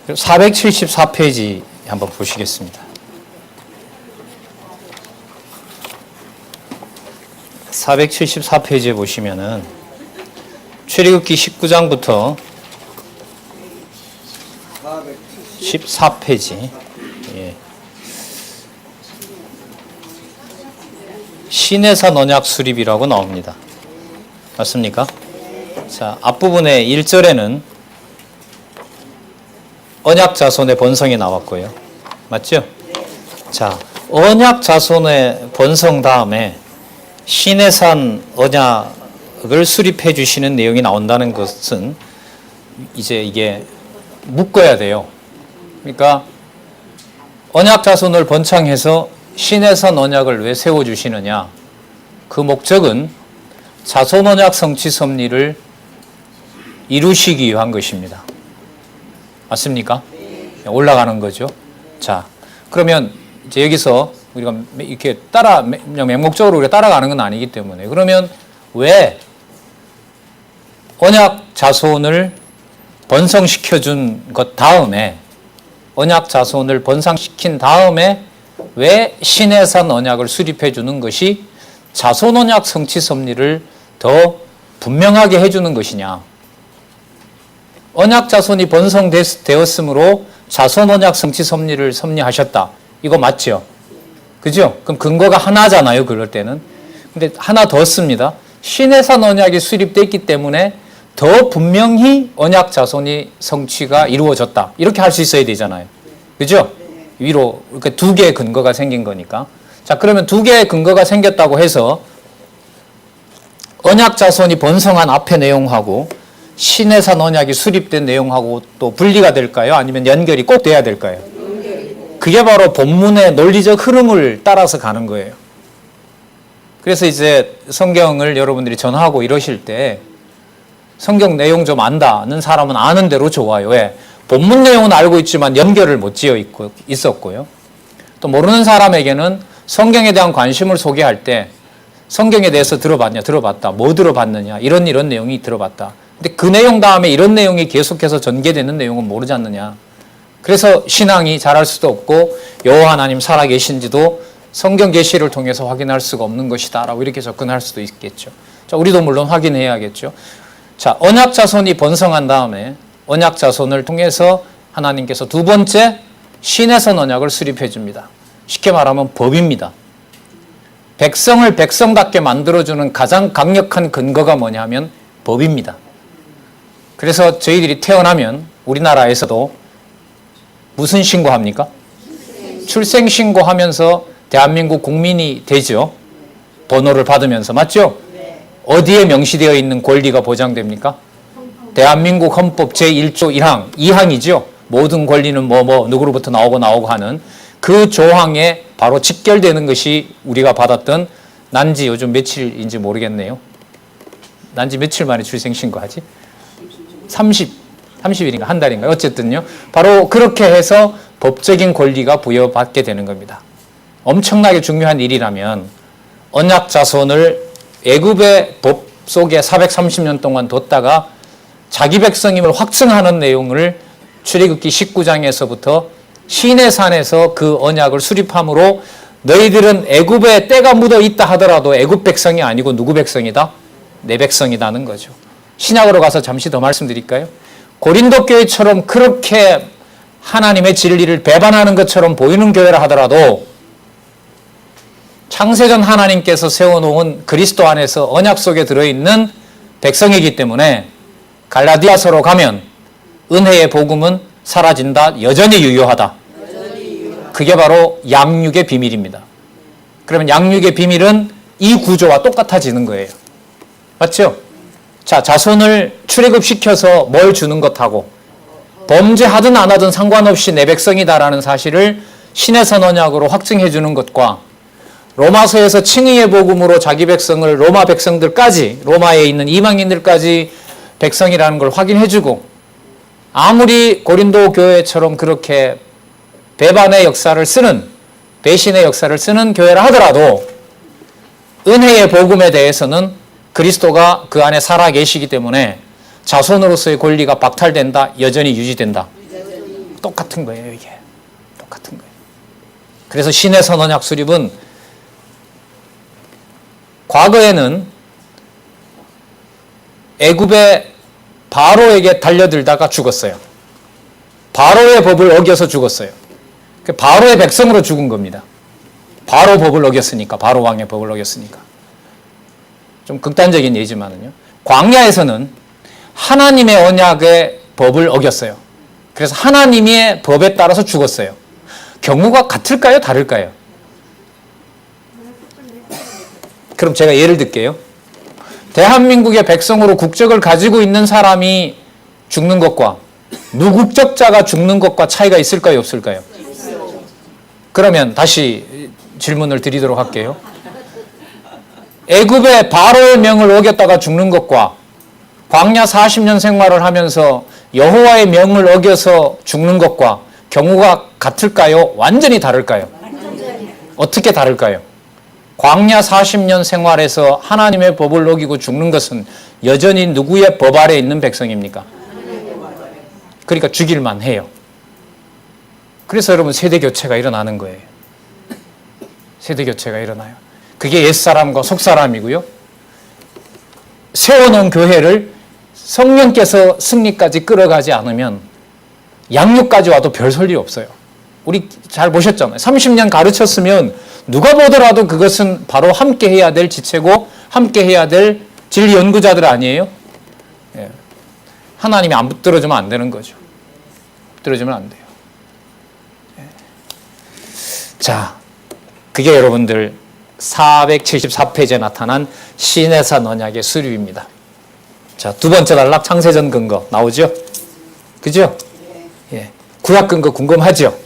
474페이지 한번 보시겠습니다. 474페이지에 보시면은 출애굽기 19장부터 14페이지 시내산 언약 수립이라고 나옵니다. 맞습니까? 자, 앞부분에 1절에는 언약 자손의 번성이 나왔고요. 맞죠? 자, 언약 자손의 번성 다음에 시내산 언약을 수립해 주시는 내용이 나온다는 것은 이제 이게 묶어야 돼요. 그러니까 언약 자손을 번창해서 시내산 언약을 왜 세워주시느냐? 그 목적은 자손 언약 성취 섭리를 이루시기 위한 것입니다. 맞습니까? 올라가는 거죠. 자, 그러면 이제 여기서 우리가 이렇게 맹목적으로 우리가 따라가는 건 아니기 때문에 그러면 왜 언약 자손을 번성시켜 준 것 다음에 언약 자손을 번성시킨 다음에 왜 시내산 언약을 수립해 주는 것이 자손 언약 성취 섭리를 더 분명하게 해주는 것이냐? 언약 자손이 번성되었으므로 자손 언약 성취 섭리를 섭리하셨다. 이거 맞죠? 그죠? 그럼 근거가 하나잖아요. 그럴 때는. 근데 하나 더 씁니다. 시내산 언약이 수립됐기 때문에 더 분명히 언약 자손이 성취가 이루어졌다. 이렇게 할 수 있어야 되잖아요. 그죠? 위로 이렇게 두 개의 근거가 생긴 거니까. 자, 그러면 두 개의 근거가 생겼다고 해서 언약 자손이 번성한 앞의 내용하고 시내산 언약이 수립된 내용하고 또 분리가 될까요? 아니면 연결이 꼭 돼야 될까요? 그게 바로 본문의 논리적 흐름을 따라서 가는 거예요. 그래서 이제 성경을 여러분들이 전하고 이러실 때 성경 내용 좀 안다는 사람은 아는 대로 좋아요. 왜? 본문 내용은 알고 있지만 연결을 못 지어 있었고요. 또 모르는 사람에게는 성경에 대한 관심을 소개할 때 성경에 대해서 들어봤냐? 들어봤다. 뭐 들어봤느냐? 이런 내용이 들어봤다. 근데 그 내용 다음에 이런 내용이 계속해서 전개되는 내용은 모르지 않느냐? 그래서 신앙이 자랄 수도 없고 여호와 하나님 살아계신지도 성경 계시를 통해서 확인할 수가 없는 것이다 라고 이렇게 접근할 수도 있겠죠. 자, 우리도 물론 확인해야겠죠. 자, 언약 자손이 번성한 다음에 언약 자손을 통해서 하나님께서 두 번째 시내산 언약을 수립해 줍니다. 쉽게 말하면 법입니다. 백성을 백성답게 만들어주는 가장 강력한 근거가 뭐냐면 법입니다. 그래서 저희들이 태어나면 우리나라에서도 무슨 신고합니까? 출생 신고하면서 대한민국 국민이 되죠. 번호를 받으면서. 맞죠? 어디에 명시되어 있는 권리가 보장됩니까? 대한민국 헌법 제1조 1항, 2항이죠. 모든 권리는 누구로부터 나오고 하는 그 조항에 바로 직결되는 것이 우리가 받았던 난지 요즘 며칠인지 모르겠네요. 난지 며칠 만에 출생신고하지? 30일인가 한 달인가 어쨌든요. 바로 그렇게 해서 법적인 권리가 부여받게 되는 겁니다. 엄청나게 중요한 일이라면 언약 자손을 애굽의 법 속에 430년 동안 뒀다가 자기 백성임을 확증하는 내용을 출애굽기 19장에서부터 시내산에서 그 언약을 수립함으로 너희들은 애굽에 때가 묻어 있다 하더라도 애굽 백성이 아니고 누구 백성이다? 내 백성이다는 거죠. 신약으로 가서 잠시 더 말씀드릴까요? 고린도 교회처럼 그렇게 하나님의 진리를 배반하는 것처럼 보이는 교회라 하더라도 창세전 하나님께서 세워놓은 그리스도 안에서 언약 속에 들어있는 백성이기 때문에 갈라디아서로 가면 은혜의 복음은 사라진다. 여전히 유효하다. 그게 바로 양육의 비밀입니다. 그러면 양육의 비밀은 이 구조와 똑같아지는 거예요. 맞죠? 자, 자손을 출애굽시켜서 뭘 주는 것하고 범죄하든 안 하든 상관없이 내 백성이다라는 사실을 시내산 언약으로 확증해 주는 것과 로마서에서 칭의의 복음으로 자기 백성을 로마 백성들까지 로마에 있는 이방인들까지 백성이라는 걸 확인해 주고 아무리 고린도 교회처럼 그렇게 배반의 역사를 쓰는 배신의 역사를 쓰는 교회라 하더라도 은혜의 복음에 대해서는 그리스도가 그 안에 살아 계시기 때문에 자손으로서의 권리가 박탈된다, 여전히 유지된다. 똑같은 거예요, 이게. 똑같은 거예요. 그래서 신의 선언약 수립은 과거에는 애굽의 바로에게 달려들다가 죽었어요. 바로의 법을 어겨서 죽었어요. 바로의 백성으로 죽은 겁니다. 바로 법을 어겼으니까, 바로 왕의 법을 어겼으니까. 좀 극단적인 예지만은요. 광야에서는 하나님의 언약의 법을 어겼어요. 그래서 하나님의 법에 따라서 죽었어요. 경우가 같을까요? 다를까요? 그럼 제가 예를 들게요. 대한민국의 백성으로 국적을 가지고 있는 사람이 죽는 것과 무국적자가 죽는 것과 차이가 있을까요? 없을까요? 그러면 다시 질문을 드리도록 할게요. 애굽의 바로의 명을 어겼다가 죽는 것과 광야 40년 생활을 하면서 여호와의 명을 어겨서 죽는 것과 경우가 같을까요? 완전히 다를까요? 어떻게 다를까요? 광야 40년 생활에서 하나님의 법을 어기고 죽는 것은 여전히 누구의 법 아래 있는 백성입니까? 그러니까 죽일만 해요. 그래서 여러분 세대 교체가 일어나는 거예요. 세대 교체가 일어나요. 그게 옛사람과 속사람이고요. 세워놓은 교회를 성령께서 승리까지 끌어가지 않으면 양육까지 와도 별 설리 없어요. 우리 잘 보셨잖아요. 30년 가르쳤으면 누가 보더라도 그것은 바로 함께 해야 될 지체고 함께 해야 될 진리 연구자들 아니에요? 예. 하나님이 안 붙들어주면 안 되는 거죠. 붙들어주면 안 돼요. 예. 자, 그게 여러분들 474페이지에 나타난 시내산 언약의 수립입니다. 자, 두 번째 단락 창세전 근거 나오죠? 그죠? 예. 구약 근거 궁금하죠?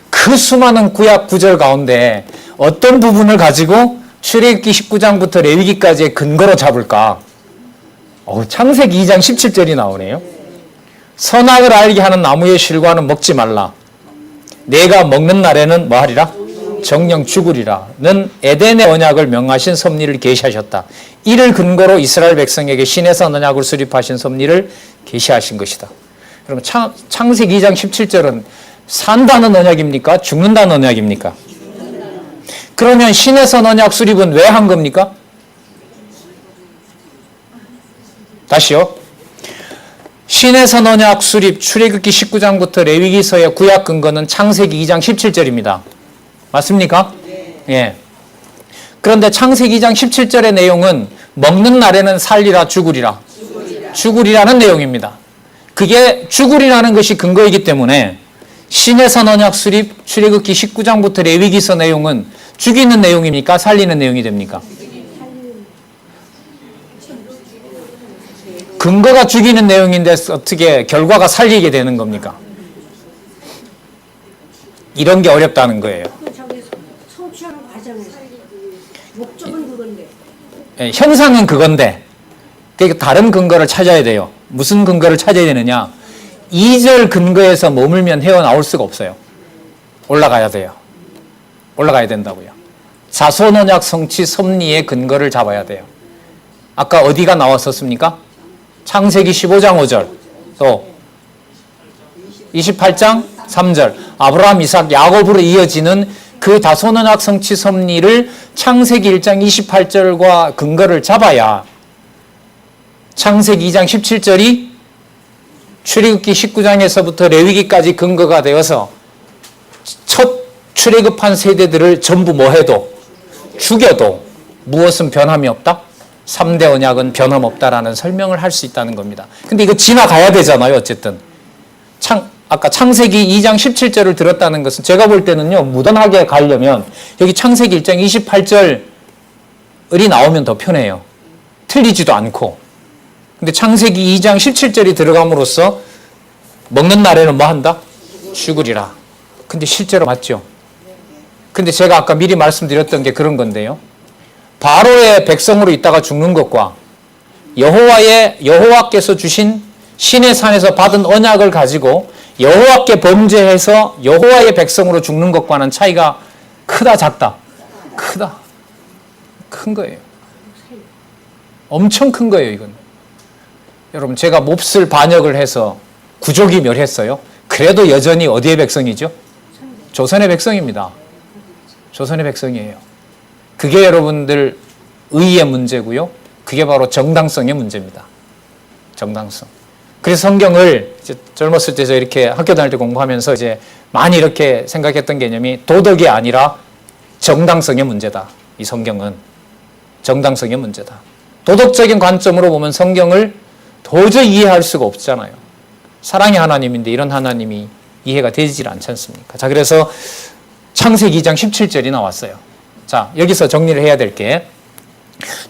그 수많은 구약 구절 가운데 어떤 부분을 가지고 출애굽기 19장부터 레위기까지의 근거로 잡을까? 창세기 2장 17절이 나오네요. 선악을 알게 하는 나무의 실과는 먹지 말라. 내가 먹는 날에는 뭐 하리라? 정령 죽으리라는 에덴의 언약을 명하신 섭리를 계시하셨다. 이를 근거로 이스라엘 백성에게 시내산 언약을 수립하신 섭리를 계시하신 것이다. 그러면 창세기 2장 17절은 산다는 언약입니까? 죽는다는 언약입니까? 그러면 시내산 언약 수립은 왜 한 겁니까? 다시요. 시내산 언약 수립 출애굽기 19장부터 레위기서의 구약 근거는 창세기 2장 17절입니다. 맞습니까? 예. 그런데 창세기 2장 17절의 내용은 먹는 날에는 살리라 죽으리라. 죽으리라는 내용입니다. 그게 죽으리라는 것이 근거이기 때문에 시내산 언약 수립 출애굽기 19장부터 레위기서 내용은 죽이는 내용입니까? 살리는 내용이 됩니까? 근거가 죽이는 내용인데 어떻게 결과가 살리게 되는 겁니까? 이런 게 어렵다는 거예요. 성취하는 과정에서 목적은 그건데. 예, 현상은 그건데 그러니까 다른 근거를 찾아야 돼요. 무슨 근거를 찾아야 되느냐? 2절 근거에서 머물면 헤어나올 수가 없어요. 올라가야 돼요. 올라가야 된다고요. 자손언약 성취 섭리의 근거를 잡아야 돼요. 아까 어디가 나왔었습니까? 창세기 15장 5절 또 28장 3절 아브라함, 이삭, 야곱으로 이어지는 그 다손언약 성취 섭리를 창세기 1장 28절과 근거를 잡아야 창세기 2장 17절이 출애굽기 19장에서부터 레위기까지 근거가 되어서 첫 출애굽한 세대들을 전부 뭐해도 죽여도 무엇은 변함이 없다? 3대 언약은 변함없다라는 설명을 할 수 있다는 겁니다. 근데 이거 지나가야 되잖아요. 어쨌든 아까 창세기 2장 17절을 들었다는 것은 제가 볼 때는요. 무던하게 가려면 여기 창세기 1장 28절이 나오면 더 편해요. 틀리지도 않고. 근데 창세기 2장 17절이 들어감으로써 먹는 날에는 뭐 한다? 죽으리라. 근데 실제로 맞죠? 근데 제가 아까 미리 말씀드렸던 게 그런 건데요. 바로의 백성으로 있다가 죽는 것과 여호와께서 주신 신의 산에서 받은 언약을 가지고 여호와께 범죄해서 여호와의 백성으로 죽는 것과는 차이가 크다 작다? 크다. 큰 거예요. 엄청 큰 거예요, 이건. 여러분, 제가 몹쓸 반역을 해서 구족이 멸했어요. 그래도 여전히 어디의 백성이죠? 조선의 백성입니다. 조선의 백성이에요. 그게 여러분들 의의 문제고요. 그게 바로 정당성의 문제입니다. 정당성. 그래서 성경을 이제 젊었을 때 저 이렇게 학교 다닐 때 공부하면서 이제 많이 이렇게 생각했던 개념이 도덕이 아니라 정당성의 문제다. 이 성경은 정당성의 문제다. 도덕적인 관점으로 보면 성경을 도저히 이해할 수가 없잖아요. 사랑의 하나님인데 이런 하나님이 이해가 되질 않지 않습니까? 자, 그래서 창세기 2장 17절이 나왔어요. 자, 여기서 정리를 해야 될 게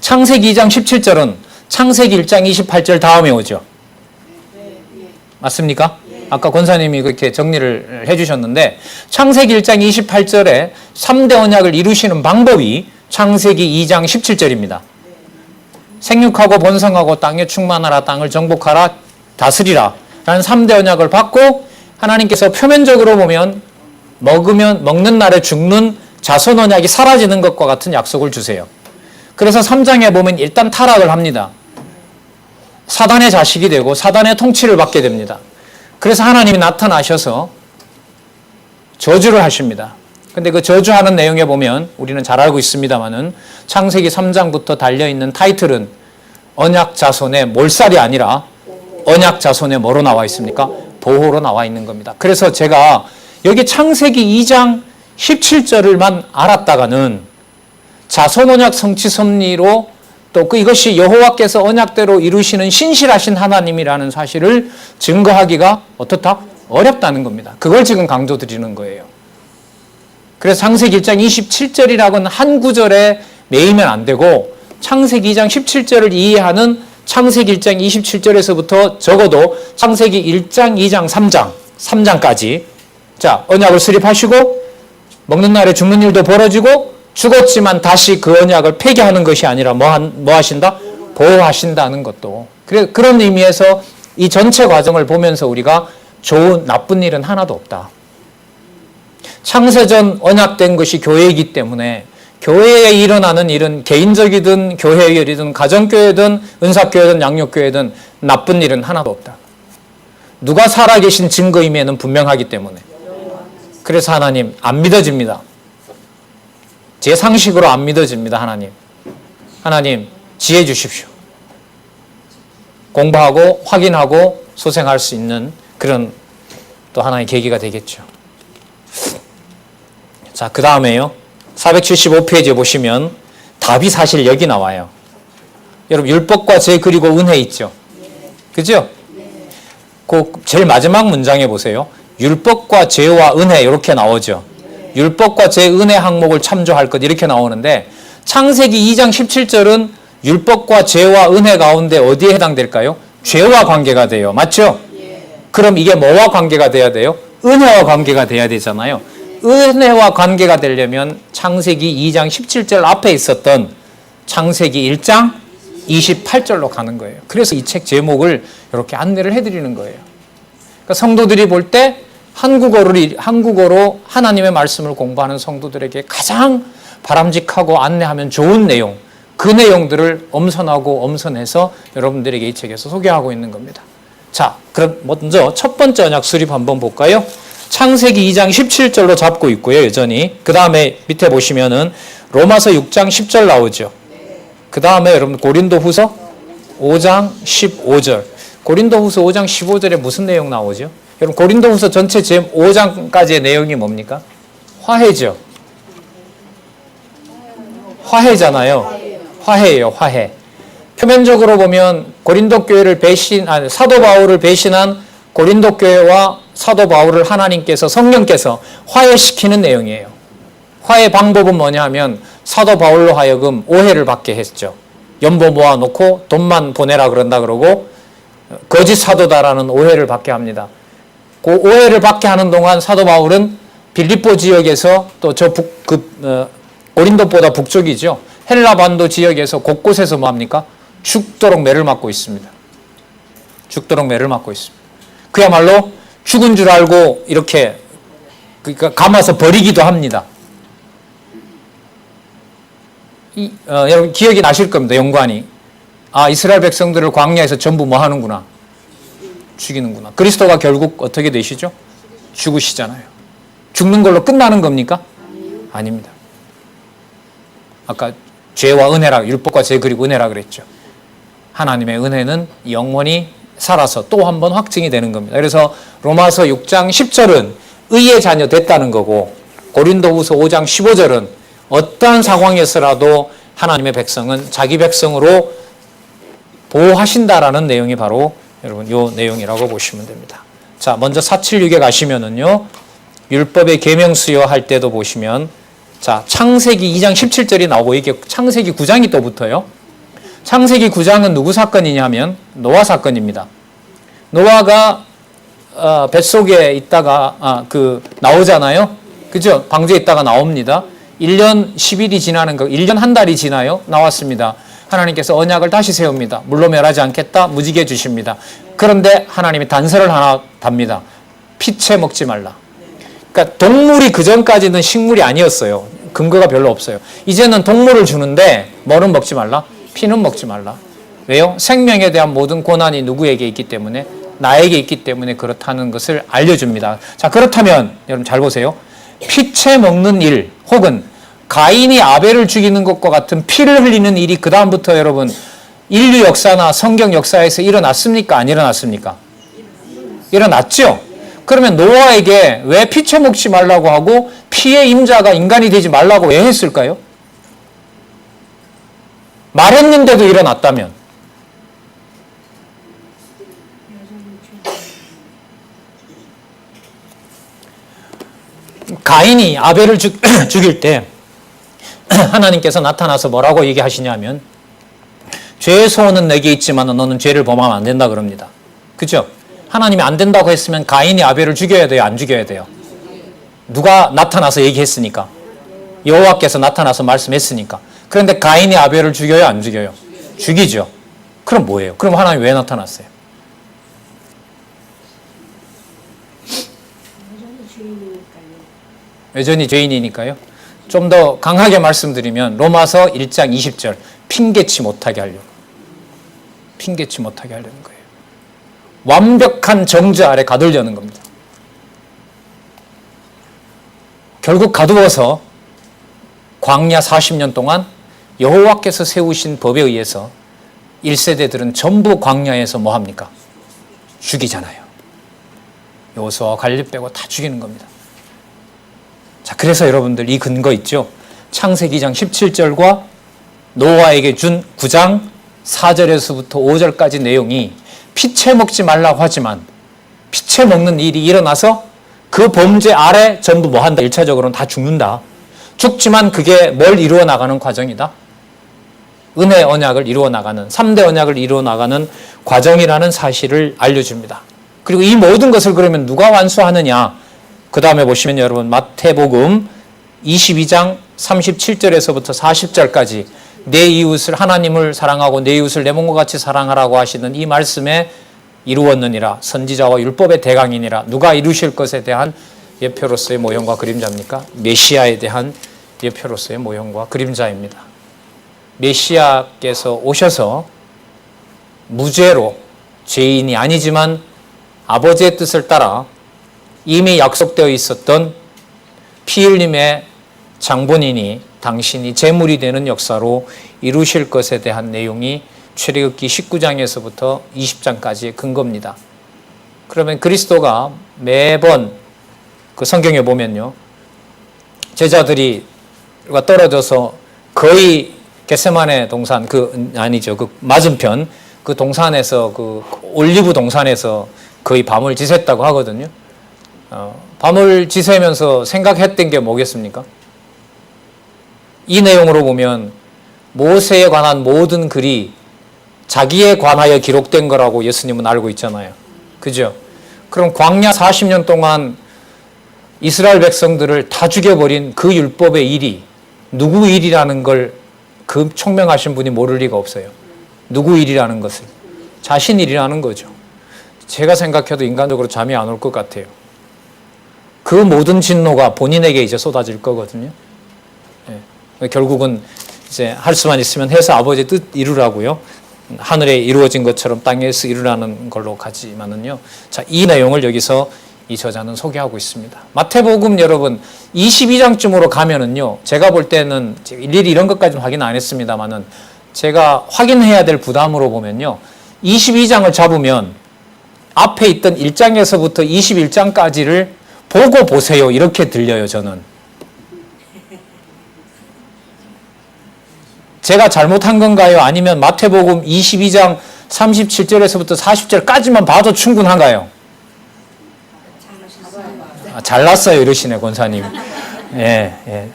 창세기 2장 17절은 창세기 1장 28절 다음에 오죠. 맞습니까? 아까 권사님이 그렇게 정리를 해주셨는데 창세기 1장 28절에 3대 언약을 이루시는 방법이 창세기 2장 17절입니다. 생육하고 번성하고 땅에 충만하라, 땅을 정복하라, 다스리라 라는 3대 언약을 받고 하나님께서 표면적으로 보면 먹는 날에 죽는 자손 언약이 사라지는 것과 같은 약속을 주세요. 그래서 3장에 보면 일단 타락을 합니다. 사단의 자식이 되고 사단의 통치를 받게 됩니다. 그래서 하나님이 나타나셔서 저주를 하십니다. 근데 그 저주하는 내용에 보면 우리는 잘 알고 있습니다만은 창세기 3장부터 달려있는 타이틀은 언약 자손의 몰살이 아니라 언약 자손의 뭐로 나와 있습니까? 보호로 나와 있는 겁니다. 그래서 제가 여기 창세기 2장 17절을만 알았다가는 자손 언약 성취 섭리로 또 이것이 여호와께서 언약대로 이루시는 신실하신 하나님이라는 사실을 증거하기가 어떻다? 어렵다는 겁니다. 그걸 지금 강조드리는 거예요. 그래서 창세기 1장 27절이라고는 한 구절에 매이면 안 되고 창세기 2장 17절을 이해하는 창세기 1장 27절에서부터 적어도 창세기 1장, 2장, 3장까지 자, 언약을 수립하시고 먹는 날에 죽는 일도 벌어지고 죽었지만 다시 그 언약을 폐기하는 것이 아니라 뭐 하신다? 보호하신다는 것도. 그런 의미에서 이 전체 과정을 보면서 우리가 나쁜 일은 하나도 없다. 창세전 언약된 것이 교회이기 때문에 교회에 일어나는 일은 개인적이든 교회의 일이든 가정교회든 은사교회든 양육교회든 나쁜 일은 하나도 없다. 누가 살아계신 증거임에는 분명하기 때문에. 그래서 하나님 안 믿어집니다. 제 상식으로 안 믿어집니다. 하나님 지혜 주십시오. 공부하고 확인하고 소생할 수 있는 그런 또 하나의 계기가 되겠죠. 자, 그 다음에요. 475페이지에 보시면 답이 사실 여기 나와요. 여러분 율법과 죄 그리고 은혜 있죠. 그죠? 그 제일 마지막 문장에 보세요. 율법과 죄와 은혜 이렇게 나오죠. 율법과 제 은혜 항목을 참조할 것 이렇게 나오는데 창세기 2장 17절은 율법과 죄와 은혜 가운데 어디에 해당될까요? 죄와 관계가 돼요. 맞죠? 그럼 이게 뭐와 관계가 돼야 돼요? 은혜와 관계가 돼야 되잖아요. 은혜와 관계가 되려면 창세기 2장 17절 앞에 있었던 창세기 1장 28절로 가는 거예요. 그래서 이 책 제목을 이렇게 안내를 해드리는 거예요. 그러니까 성도들이 볼 때 한국어로 하나님의 말씀을 공부하는 성도들에게 가장 바람직하고 안내하면 좋은 내용, 그 내용들을 엄선하고 엄선해서 여러분들에게 이 책에서 소개하고 있는 겁니다. 자, 그럼 먼저 첫 번째 언약 수립 한번 볼까요? 창세기 2장 17절로 잡고 있고요, 여전히. 그 다음에 밑에 보시면은 로마서 6장 10절 나오죠. 그 다음에 여러분 고린도후서 5장 15절. 고린도후서 5장 15절에 무슨 내용 나오죠? 여러분 고린도후서 전체 5장까지의 내용이 뭡니까? 화해죠. 화해잖아요. 화해예요, 화해. 표면적으로 보면 고린도 교회를 사도 바울을 배신한 고린도 교회와 사도 바울을 하나님께서 성령께서 화해시키는 내용이에요. 화해 방법은 뭐냐 하면 사도 바울로 하여금 오해를 받게 했죠. 연보 모아놓고 돈만 보내라 그런다 그러고 거짓 사도다라는 오해를 받게 합니다. 그 오해를 받게 하는 동안 사도 바울은 빌립보 지역에서 또 고린도보다 북쪽이죠. 헬라 반도 지역에서 곳곳에서 뭐합니까? 죽도록 매를 맞고 있습니다. 죽도록 매를 맞고 있습니다. 그야말로 죽은 줄 알고 이렇게 감아서 버리기도 합니다. 여러분 기억이 나실 겁니다. 연관이. 이스라엘 백성들을 광야에서 전부 뭐 하는구나? 죽이는구나. 그리스도가 결국 어떻게 되시죠? 죽으시잖아요. 죽는 걸로 끝나는 겁니까? 아닙니다. 아까 죄와 은혜라, 율법과 죄 그리고 은혜라 그랬죠. 하나님의 은혜는 영원히 살아서 또 한 번 확증이 되는 겁니다. 그래서 로마서 6장 10절은 의의 자녀 됐다는 거고, 고린도후서 5장 15절은 어떠한 상황에서라도 하나님의 백성은 자기 백성으로 보호하신다라는 내용이 바로 여러분 요 내용이라고 보시면 됩니다. 자, 먼저 476에 가시면은요, 율법의 계명 수여할 때도 보시면, 자, 창세기 2장 17절이 나오고, 이게 창세기 9장이 또 붙어요. 창세기 9장은 누구 사건이냐면 노아 사건입니다. 노아가 뱃속에 있다가 나오잖아요. 그죠? 방주에 있다가 나옵니다. 1년 10일이 지나는 거, 1년 한 달이 지나요. 나왔습니다. 하나님께서 언약을 다시 세웁니다. 물로 멸하지 않겠다. 무지개 주십니다. 그런데 하나님이 단서를 하나 답니다. 피채 먹지 말라. 그러니까 동물이 그전까지는 식물이 아니었어요. 근거가 별로 없어요. 이제는 동물을 주는데 뭐는 먹지 말라? 피는 먹지 말라. 왜요? 생명에 대한 모든 권한이 누구에게 있기 때문에, 나에게 있기 때문에 그렇다는 것을 알려줍니다. 자, 그렇다면 여러분 잘 보세요. 피채 먹는 일, 혹은 가인이 아벨을 죽이는 것과 같은 피를 흘리는 일이 그 다음부터 여러분 인류 역사나 성경 역사에서 일어났습니까? 안 일어났습니까? 일어났죠? 그러면 노아에게 왜 피채 먹지 말라고 하고 피의 임자가 인간이 되지 말라고 왜 했을까요? 말했는데도 일어났다면. 가인이 아벨을 죽일 때 하나님께서 나타나서 뭐라고 얘기하시냐면, 죄의 소원은 내게 있지만 너는 죄를 범하면 안 된다 그럽니다. 그죠? 하나님이 안 된다고 했으면 가인이 아벨을 죽여야 돼요? 안 죽여야 돼요? 누가 나타나서 얘기했으니까? 여호와께서 나타나서 말씀했으니까. 그런데 가인이 아벨을 죽여요? 안 죽여요? 죽이죠. 그럼 뭐예요? 그럼 하나님이 왜 나타났어요? 여전히 죄인이니까요. 좀 더 강하게 말씀드리면 로마서 1장 20절, 핑계치 못하게 하려고. 핑계치 못하게 하려는 거예요. 완벽한 정죄 아래 가두려는 겁니다. 결국 가두어서 광야 40년 동안 여호와께서 세우신 법에 의해서 1세대들은 전부 광야에서 뭐 합니까? 죽이잖아요. 여호수아와 갈렙 빼고 다 죽이는 겁니다. 자, 그래서 여러분들 이 근거 있죠? 창세기 2장 17절과 노아에게 준 9장 4절에서부터 5절까지 내용이 피채 먹지 말라고 하지만 피채 먹는 일이 일어나서 그 범죄 아래 전부 뭐 한다? 1차적으로는 다 죽는다. 죽지만 그게 뭘 이루어 나가는 과정이다? 은혜 언약을 이루어 나가는, 3대 언약을 이루어 나가는 과정이라는 사실을 알려줍니다. 그리고 이 모든 것을 그러면 누가 완수하느냐? 그 다음에 보시면 여러분 마태복음 22장 37절에서부터 40절까지 내 이웃을, 하나님을 사랑하고 내 이웃을 내 몸과 같이 사랑하라고 하시는 이 말씀에 이루었느니라. 선지자와 율법의 대강이니라. 누가 이루실 것에 대한 예표로서의 모형과 그림자입니까? 메시아에 대한 예표로서의 모형과 그림자입니다. 메시아께서 오셔서 무죄로, 죄인이 아니지만 아버지의 뜻을 따라 이미 약속되어 있었던 피 흘림의 장본인이, 당신이 제물이 되는 역사로 이루실 것에 대한 내용이 출애굽기 19장에서부터 20장까지의 근거입니다. 그러면 그리스도가 매번 그 성경에 보면요, 제자들이 떨어져서 거의 겟세마네 동산, 그 맞은편 그 동산에서, 그 올리브 동산에서 거의 밤을 지샜다고 하거든요. 밤을 지새면서 생각했던 게 뭐겠습니까? 이 내용으로 보면 모세에 관한 모든 글이 자기에 관하여 기록된 거라고 예수님은 알고 있잖아요. 그죠? 그럼 광야 40년 동안 이스라엘 백성들을 다 죽여버린 그 율법의 일이 누구 일이라는 걸 그 총명하신 분이 모를 리가 없어요. 누구 일이라는 것을. 자신 일이라는 거죠. 제가 생각해도 인간적으로 잠이 안 올 것 같아요. 그 모든 진노가 본인에게 이제 쏟아질 거거든요. 네. 결국은 이제 할 수만 있으면 해서 아버지의 뜻 이루라고요. 하늘에 이루어진 것처럼 땅에서 이루라는 걸로 가지만은요. 자, 이 내용을 여기서 이 저자는 소개하고 있습니다. 마태복음 여러분 22장쯤으로 가면은요, 제가 볼 때는 일일이 이런 것까지는 확인 안 했습니다만은 제가 확인해야 될 부담으로 보면요, 22장을 잡으면 앞에 있던 1장에서부터 21장까지를 보고 보세요, 이렇게 들려요. 저는 제가 잘못한 건가요? 아니면 마태복음 22장 37절에서부터 40절까지만 봐도 충분한가요? 잘났어요 이러시네 권사님. 예.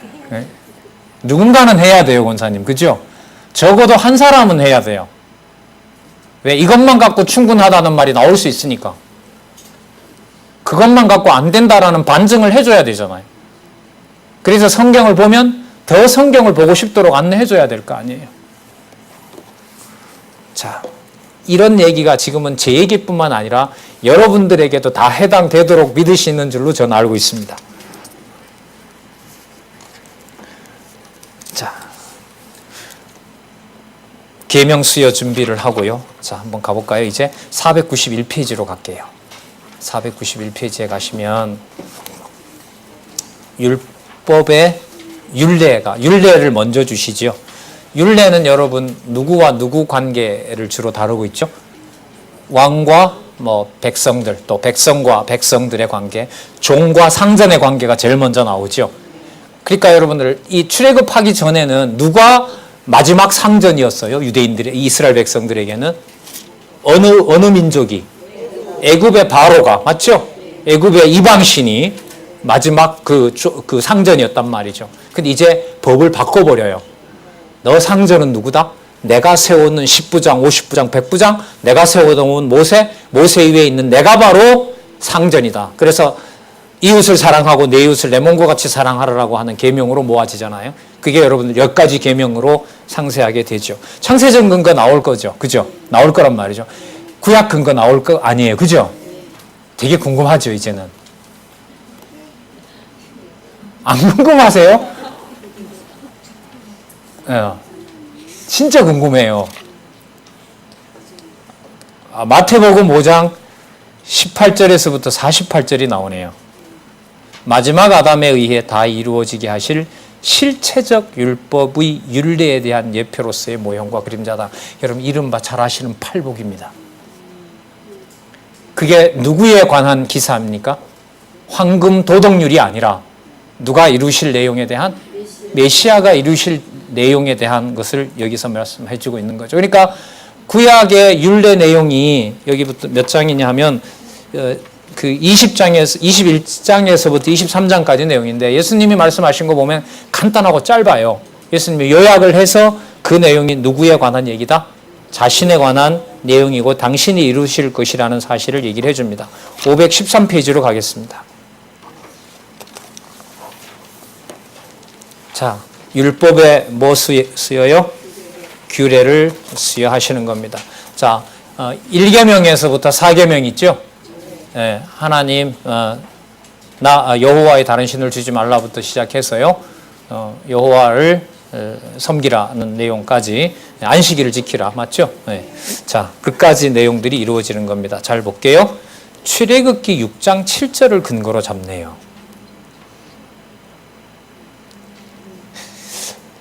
누군가는 해야 돼요 권사님, 그죠? 적어도 한 사람은 해야 돼요. 왜? 이것만 갖고 충분하다는 말이 나올 수 있으니까. 그것만 갖고 안 된다라는 반증을 해줘야 되잖아요. 그래서 성경을 보면 더 성경을 보고 싶도록 안내해줘야 될 거 아니에요. 자, 이런 얘기가 지금은 제 얘기뿐만 아니라 여러분들에게도 다 해당되도록 믿으시는 줄로 저는 알고 있습니다. 자, 계명 수여 준비를 하고요. 자, 한번 가볼까요? 이제 491페이지로 갈게요. 491페이지에 가시면 율법의 율례를 먼저 주시죠. 율례는 여러분 누구와 누구 관계를 주로 다루고 있죠? 왕과 백성들, 또 백성과 백성들의 관계, 종과 상전의 관계가 제일 먼저 나오죠. 그러니까 여러분들 이 출애굽하기 전에는 누가 마지막 상전이었어요? 유대인들의, 이스라엘 백성들에게는 어느 민족이? 애굽의 바로가, 맞죠? 애굽의 이방신이 마지막 그 상전이었단 말이죠. 근데 이제 법을 바꿔버려요. 너 상전은 누구다? 내가 세우는 10부장, 50부장, 100부장, 내가 세워놓은 모세 위에 있는 내가 바로 상전이다. 그래서 이웃을 사랑하고 내 이웃을 내 몸과 같이 사랑하라고 하는 계명으로 모아지잖아요. 그게 여러분들 몇 가지 계명으로 상세하게 되죠. 창세전 근거 나올 거죠. 그죠? 나올 거란 말이죠. 구약 근거 나올 거 아니에요. 그죠? 되게 궁금하죠, 이제는. 안 궁금하세요? 진짜 궁금해요. 마태복음 5장 18절에서부터 48절이 나오네요. 마지막 아담에 의해 다 이루어지게 하실 실체적 율법의 율례에 대한 예표로서의 모형과 그림자다. 여러분 이른바 잘 아시는 팔복입니다. 그게 누구에 관한 기사입니까? 황금 도덕률이 아니라 누가 이루실 내용에 대한, 메시아가 이루실 내용에 대한 것을 여기서 말씀해 주고 있는 거죠. 그러니까 구약의 율례 내용이 여기부터 몇 장이냐 하면 그 21장에서부터 23장까지 내용인데, 예수님이 말씀하신 거 보면 간단하고 짧아요. 예수님이 요약을 해서 그 내용이 누구에 관한 얘기다? 자신에 관한 내용이고 당신이 이루실 것이라는 사실을 얘기를 해줍니다. 513페이지로 가겠습니다. 자, 율법에 뭐 수여요? 규례를 수여하시는 겁니다. 자, 1계명에서부터 4계명 있죠? 예, 하나님, 나 여호와의 다른 신을 주지 말라부터 시작해서요, 여호와를 섬기라는 내용까지, 안식일을 지키라, 맞죠? 예. 자, 끝까지 내용들이 이루어지는 겁니다. 잘 볼게요. 출애굽기 6장 7절을 근거로 잡네요.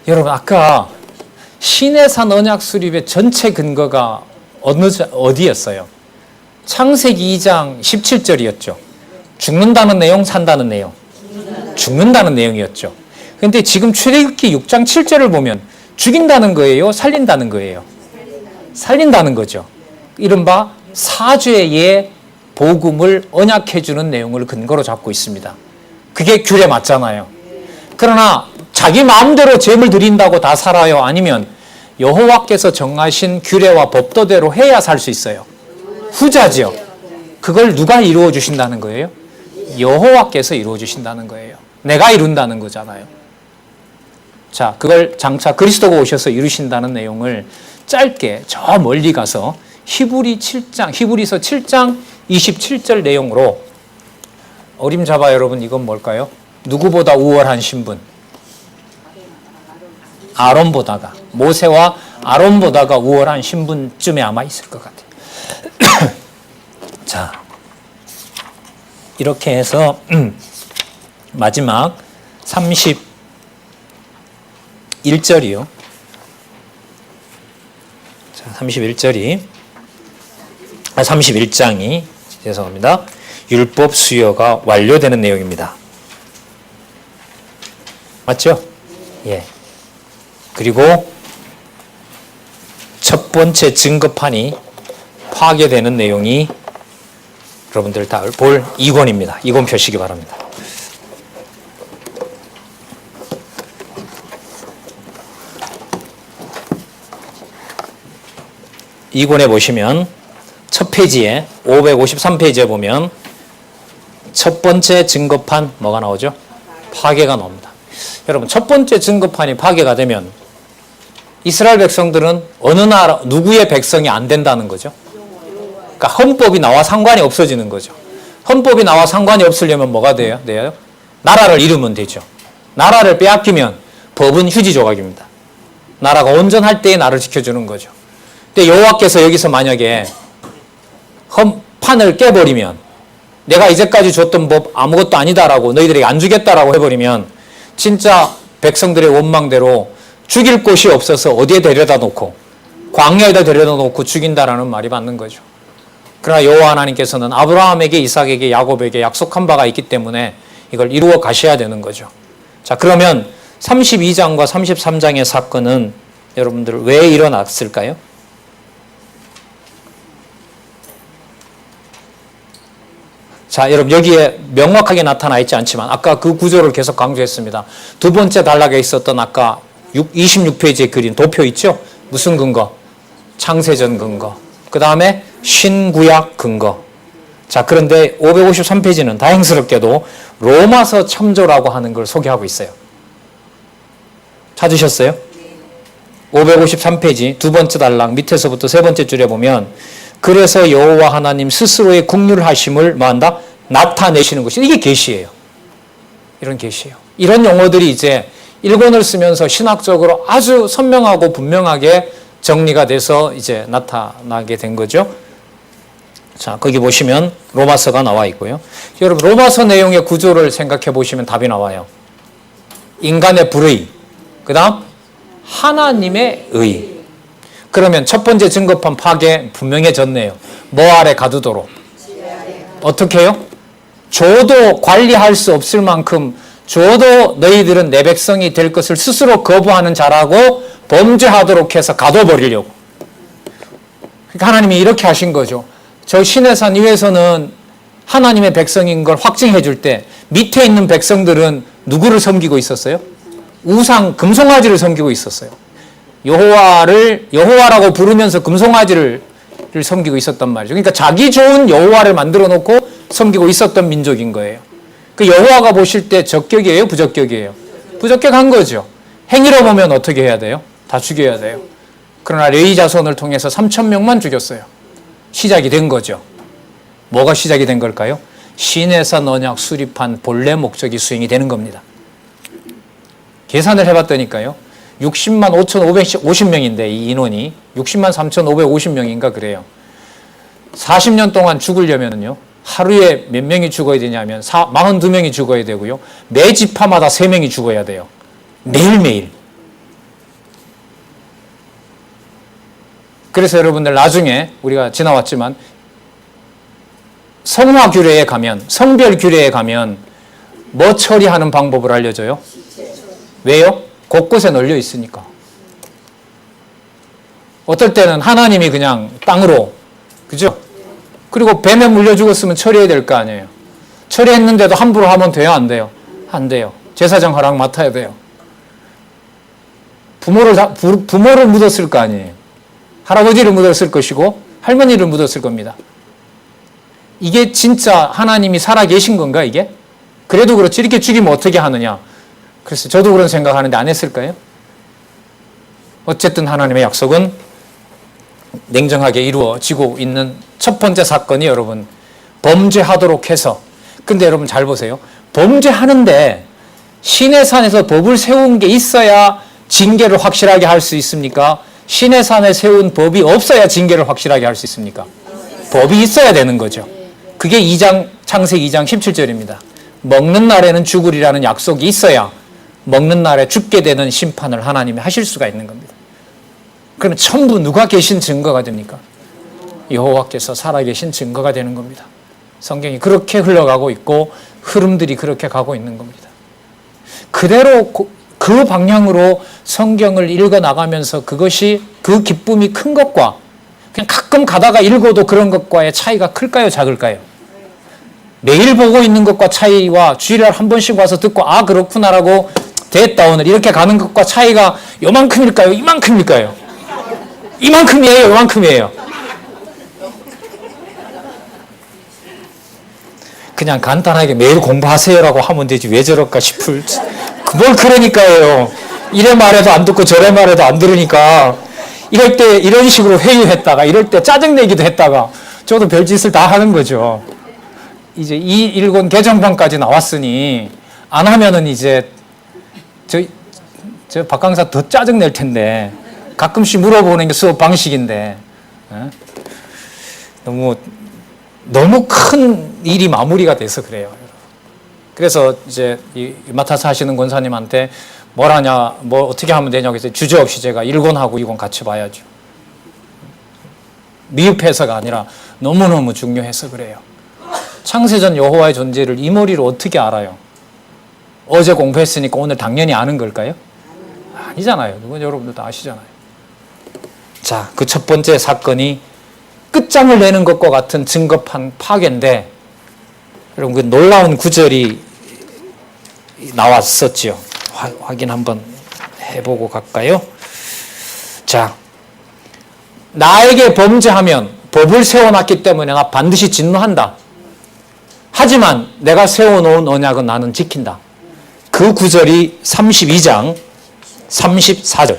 여러분 아까 시내산 언약 수립의 전체 근거가 어디였어요? 창세기 2장 17절이었죠. 죽는다는 내용, 산다는 내용. 죽는다는 내용이었죠. 그런데 지금 출애굽기 6장 7절을 보면 죽인다는 거예요? 살린다는 거예요? 살린다는 거죠. 이른바 사죄의 복음을 언약해주는 내용을 근거로 잡고 있습니다. 그게 규례 맞잖아요. 그러나 자기 마음대로 제물 드린다고 다 살아요? 아니면 여호와께서 정하신 규례와 법도대로 해야 살 수 있어요? 후자죠. 그걸 누가 이루어 주신다는 거예요? 여호와께서 이루어 주신다는 거예요. 내가 이룬다는 거잖아요. 자, 그걸 장차 그리스도가 오셔서 이루신다는 내용을 짧게 저 멀리 가서 히브리서 7장 27절 내용으로, 어림잡아 여러분 이건 뭘까요? 누구보다 우월한 신분. 아론보다가, 모세와 아론보다가 우월한 신분쯤에 아마 있을 것 같아요. 자, 이렇게 해서 마지막 31절이요. 자, 31장이 죄송합니다. 율법 수여가 완료되는 내용입니다. 맞죠? 예. 그리고 첫 번째 증거판이 파괴되는 내용이 여러분들 다 볼 2권입니다. 2권 펴시기 바랍니다. 2권에 보시면 첫 페이지에 553페이지에 보면 첫 번째 증거판 뭐가 나오죠? 파괴가 나옵니다. 여러분 첫 번째 증거판이 파괴가 되면 이스라엘 백성들은 어느 나라 누구의 백성이 안 된다는 거죠? 그러니까 헌법이 나와 상관이 없어지는 거죠. 헌법이 나와 상관이 없으려면 뭐가 돼요? 나라를 잃으면 되죠. 나라를 빼앗기면 법은 휴지 조각입니다. 나라가 온전할 때에 나를 지켜주는 거죠. 근데 여호와께서 여기서 만약에 판을 깨버리면 내가 이제까지 줬던 법 아무것도 아니다라고 너희들에게 안 주겠다라고 해버리면 진짜 백성들의 원망대로 죽일 곳이 없어서 어디에 데려다 놓고 광야에다 데려다 놓고 죽인다라는 말이 맞는 거죠. 그러나 여호와 하나님께서는 아브라함에게 이삭에게 야곱에게 약속한 바가 있기 때문에 이걸 이루어 가셔야 되는 거죠. 자, 그러면 32장과 33장의 사건은 여러분들 왜 일어났을까요? 자, 여러분 여기에 명확하게 나타나 있지 않지만 아까 그 구조를 계속 강조했습니다. 두 번째 단락에 있었던 아까 26페이지에 그린 도표 있죠? 무슨 근거? 창세전 근거. 그 다음에 신구약 근거. 자, 그런데 553페이지는 다행스럽게도 로마서 첨조라고 하는 걸 소개하고 있어요. 찾으셨어요? 553페이지 두 번째 단락 밑에서부터 세 번째 줄에 보면 그래서 여호와 하나님 스스로의 국률하심을 뭐한다? 나타내시는 것이 이게 계시예요. 이런 계시예요. 이런 용어들이 이제 1권을 쓰면서 신학적으로 아주 선명하고 분명하게 정리가 돼서 이제 나타나게 된 거죠. 자, 거기 보시면 로마서가 나와 있고요. 여러분 로마서 내용의 구조를 생각해 보시면 답이 나와요. 인간의 불의, 그 다음 하나님의 의. 그러면 첫 번째 증거판 파괴 분명해졌네요. 뭐 아래 가두도록. 어떻게 해요? 줘도 관리할 수 없을 만큼 줘도 너희들은 내 백성이 될 것을 스스로 거부하는 자라고 범죄하도록 해서 가둬버리려고. 그러니까 하나님이 이렇게 하신 거죠. 저 시내산 위에서는 하나님의 백성인 걸 확증해 줄 때 밑에 있는 백성들은 누구를 섬기고 있었어요? 우상 금송아지를 섬기고 있었어요. 여호와라고 부르면서 금송아지를 섬기고 있었단 말이죠. 그러니까 자기 좋은 여호와를 만들어 놓고 섬기고 있었던 민족인 거예요. 그 여호와가 보실 때 적격이에요, 부적격이에요? 부적격한 거죠. 행위로 보면 어떻게 해야 돼요? 다 죽여야 돼요. 그러나 레위 자손을 통해서 3,000명만 죽였어요. 시작이 된 거죠. 뭐가 시작이 된 걸까요? 시내산 언약 수립한 본래 목적이 수행이 되는 겁니다. 계산을 해봤더니까요. 60만 5,550명인데 이 인원이 60만 3,550명인가 그래요. 40년 동안 죽으려면요. 하루에 몇 명이 죽어야 되냐면 42명이 죽어야 되고요. 매 지파마다 3명이 죽어야 돼요. 매일매일. 그래서 여러분들 나중에 우리가 지나왔지만 성화 규례에 가면 성별 규례에 가면 뭐 처리하는 방법을 알려줘요? 왜요? 곳곳에 널려 있으니까. 어떨 때는 하나님이 그냥 땅으로, 그죠? 그리고 뱀에 물려 죽었으면 처리해야 될 거 아니에요. 처리했는데도 함부로 하면 돼요? 안 돼요? 안 돼요. 제사장 허락 맡아야 돼요. 부모를 묻었을 거 아니에요. 할아버지를 묻었을 것이고 할머니를 묻었을 겁니다. 이게 진짜 하나님이 살아계신 건가 이게? 그래도 그렇지 이렇게 죽이면 어떻게 하느냐. 그래서 저도 그런 생각하는데 안 했을까요? 어쨌든 하나님의 약속은 냉정하게 이루어지고 있는 첫 번째 사건이 여러분 범죄하도록 해서. 근데 여러분 잘 보세요. 범죄하는데 시내산에서 법을 세운 게 있어야 징계를 확실하게 할 수 있습니까? 시내산에 세운 법이 없어야 징계를 확실하게 할 수 있습니까? 법이 있어야 되는 거죠. 그게 창세기 2장 17절입니다. 먹는 날에는 죽으리라는 약속이 있어야 먹는 날에 죽게 되는 심판을 하나님이 하실 수가 있는 겁니다. 그러면 전부 누가 계신 증거가 됩니까? 여호와께서 살아계신 증거가 되는 겁니다. 성경이 그렇게 흘러가고 있고 흐름들이 그렇게 가고 있는 겁니다. 그대로 그 방향으로 성경을 읽어나가면서 그것이 그 기쁨이 큰 것과 그냥 가끔 가다가 읽어도 그런 것과의 차이가 클까요? 작을까요? 매일 보고 있는 것과 차이와 주일날 한 번씩 와서 듣고 아 그렇구나라고 됐다 오늘 이렇게 가는 것과 차이가 요만큼일까요? 이만큼일까요? 이만큼이에요? 요만큼이에요? 그냥 간단하게 매일 공부하세요라고 하면 되지 왜 저럴까 싶을 뭘 그러니까요. 이래 말해도 안 듣고 저래 말해도 안 들으니까 이럴 때 이런 식으로 회유했다가 이럴 때 짜증내기도 했다가 저도 별짓을 다 하는 거죠. 이제 이 일권 개정판까지 나왔으니 안 하면은 이제 저 박 강사 더 짜증낼 텐데 가끔씩 물어보는 게 수업 방식인데 너무 큰 일이 마무리가 돼서 그래요. 그래서 이제 맡아서 하시는 권사님한테 뭘 하냐, 뭐 어떻게 하면 되냐고 해서 주저없이 제가 1권하고 2권 같이 봐야죠. 미흡해서가 아니라 너무너무 중요해서 그래요. 창세전 여호와의 존재를 이 머리로 어떻게 알아요? 어제 공부했으니까 오늘 당연히 아는 걸까요? 아니잖아요. 그건 여러분들도 아시잖아요. 자, 그 첫 번째 사건이 끝장을 내는 것과 같은 증거판 파괴인데 여러분 그 놀라운 구절이 나왔었죠. 확인 한번 해보고 갈까요? 자, 나에게 범죄하면 법을 세워놨기 때문에 나 반드시 진노한다. 하지만 내가 세워놓은 언약은 나는 지킨다. 그 구절이 32장 34절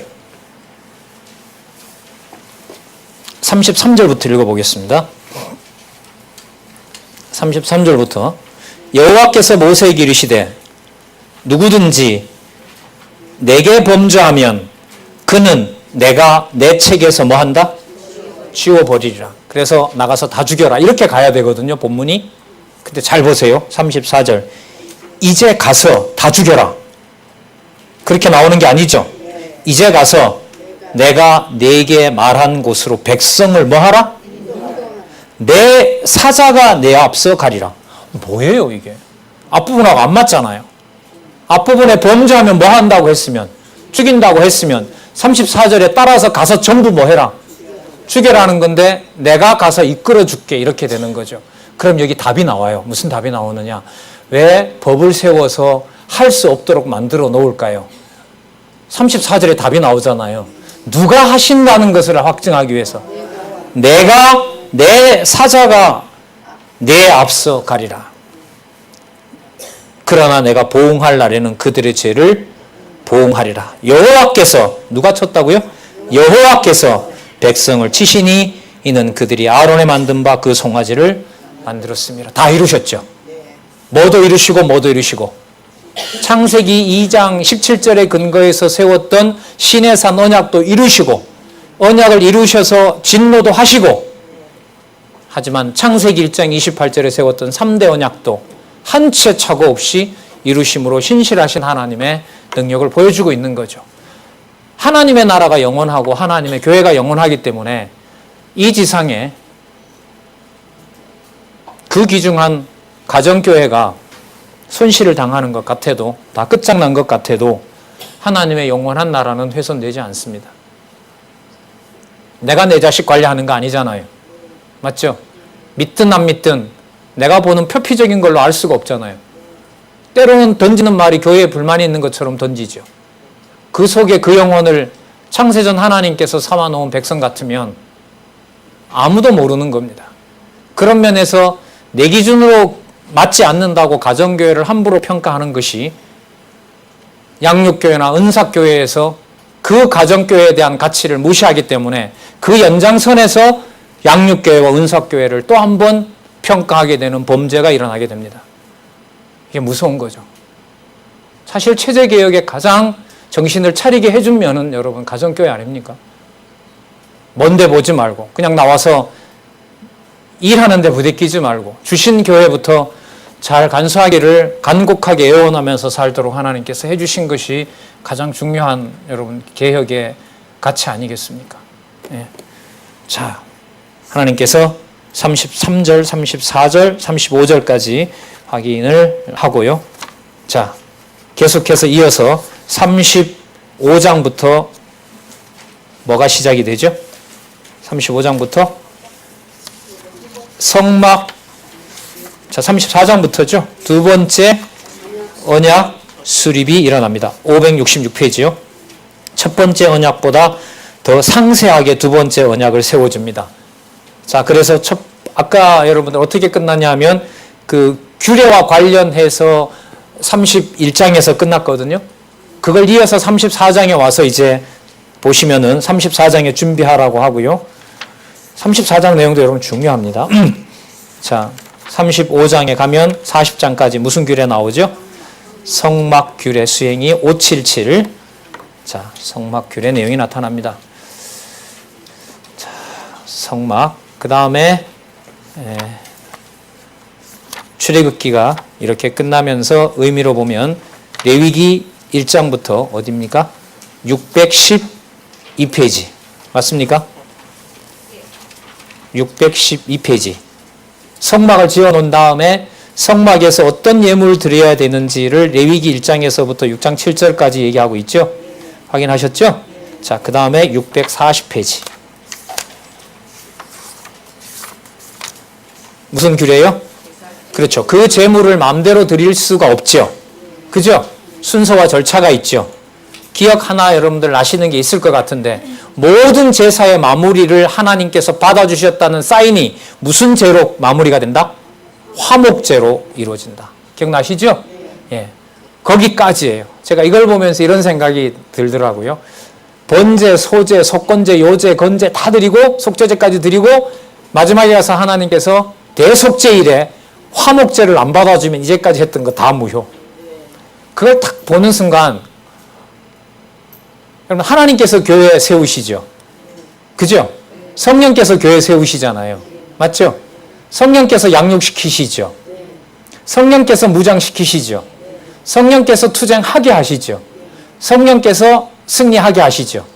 33절부터 읽어보겠습니다. 33절부터 여호와께서 모세에게 이르시되 누구든지 내게 범죄하면 그는 내가 내 책에서 뭐 한다? 지워버리리라. 그래서 나가서 다 죽여라. 이렇게 가야 되거든요. 본문이. 근데 잘 보세요. 34절 이제 가서 다 죽여라. 그렇게 나오는 게 아니죠. 이제 가서 내가 네게 말한 곳으로 백성을 뭐 하라? 내 사자가 내 앞서 가리라. 뭐예요 이게? 앞부분하고 안 맞잖아요. 앞부분에 범죄하면 뭐 한다고 했으면 죽인다고 했으면 34절에 따라서 가서 전부 뭐 해라? 죽여라는 건데 내가 가서 이끌어 줄게 이렇게 되는 거죠. 그럼 여기 답이 나와요. 무슨 답이 나오느냐? 왜 법을 세워서 할 수 없도록 만들어 놓을까요? 34절에 답이 나오잖아요. 누가 하신다는 것을 확증하기 위해서 내가 내 사자가 내 앞서 가리라. 그러나 내가 보응할 날에는 그들의 죄를 보응하리라. 여호와께서 누가 쳤다고요? 여호와께서 백성을 치시니 이는 그들이 아론에 만든 바 그 송아지를 만들었습니다. 다 이루셨죠. 뭐도 이루시고 뭐도 이루시고 창세기 2장 17절의 근거에서 세웠던 신의 산 언약도 이루시고 언약을 이루셔서 진노도 하시고 하지만 창세기 1장 28절에 세웠던 3대 언약도 한 채 착오 없이 이루심으로 신실하신 하나님의 능력을 보여주고 있는 거죠. 하나님의 나라가 영원하고 하나님의 교회가 영원하기 때문에 이 지상에 그 귀중한 가정교회가 손실을 당하는 것 같아도 다 끝장난 것 같아도 하나님의 영원한 나라는 훼손되지 않습니다. 내가 내 자식 관리하는 거 아니잖아요. 맞죠? 믿든 안 믿든 내가 보는 표피적인 걸로 알 수가 없잖아요. 때로는 던지는 말이 교회에 불만이 있는 것처럼 던지죠. 그 속에 그 영혼을 창세전 하나님께서 삼아놓은 백성 같으면 아무도 모르는 겁니다. 그런 면에서 내 기준으로 맞지 않는다고 가정교회를 함부로 평가하는 것이 양육교회나 은사교회에서 그 가정교회에 대한 가치를 무시하기 때문에 그 연장선에서 양육교회와 은사교회를 또 한 번 평가하게 되는 범죄가 일어나게 됩니다. 이게 무서운 거죠. 사실 체제개혁에 가장 정신을 차리게 해준 면은 여러분 가정교회 아닙니까? 먼데 보지 말고 그냥 나와서 일하는데 부대끼지 말고 주신 교회부터 잘 간수하기를 간곡하게 애원하면서 살도록 하나님께서 해주신 것이 가장 중요한 여러분 개혁의 가치 아니겠습니까? 예. 자, 하나님께서 33절, 34절, 35절까지 확인을 하고요. 자, 계속해서 이어서 35장부터 뭐가 시작이 되죠? 35장부터 성막, 자 34장부터죠. 두 번째 언약 수립이 일어납니다. 566페이지요. 첫 번째 언약보다 더 상세하게 두 번째 언약을 세워줍니다. 자, 그래서 아까 여러분들 어떻게 끝났냐 하면 그 규례와 관련해서 31장에서 끝났거든요. 그걸 이어서 34장에 와서 이제 보시면은 34장에 준비하라고 하고요. 34장 내용도 여러분 중요합니다. 자, 35장에 가면 40장까지 무슨 규례 나오죠? 성막 규례 수행이 577. 자, 성막 규례 내용이 나타납니다. 자, 성막. 그 다음에 출애굽기가 이렇게 끝나면서 의미로 보면 레위기 1장부터 어디입니까? 612페이지. 맞습니까? 612페이지. 성막을 지어 놓은 다음에 성막에서 어떤 예물을 드려야 되는지를 레위기 1장에서부터 6장 7절까지 얘기하고 있죠. 확인하셨죠? 자, 그 다음에 640페이지. 무슨 규례요? 그렇죠. 그 제물을 마음대로 드릴 수가 없죠. 그죠? 순서와 절차가 있죠. 기억 하나 여러분들 아시는 게 있을 것 같은데 모든 제사의 마무리를 하나님께서 받아주셨다는 사인이 무슨 제로 마무리가 된다? 화목제로 이루어진다. 기억나시죠? 예. 거기까지예요. 제가 이걸 보면서 이런 생각이 들더라고요. 번제, 소제, 속건제, 요제, 건제 다 드리고 속죄제까지 드리고 마지막에 가서 하나님께서 대속제일에 화목제를 안 받아주면 이제까지 했던 거 다 무효. 그걸 딱 보는 순간 여러분 하나님께서 교회 세우시죠. 그죠? 성령께서 교회 세우시잖아요. 맞죠? 성령께서 양육시키시죠. 성령께서 무장시키시죠. 성령께서 투쟁하게 하시죠. 성령께서 승리하게 하시죠.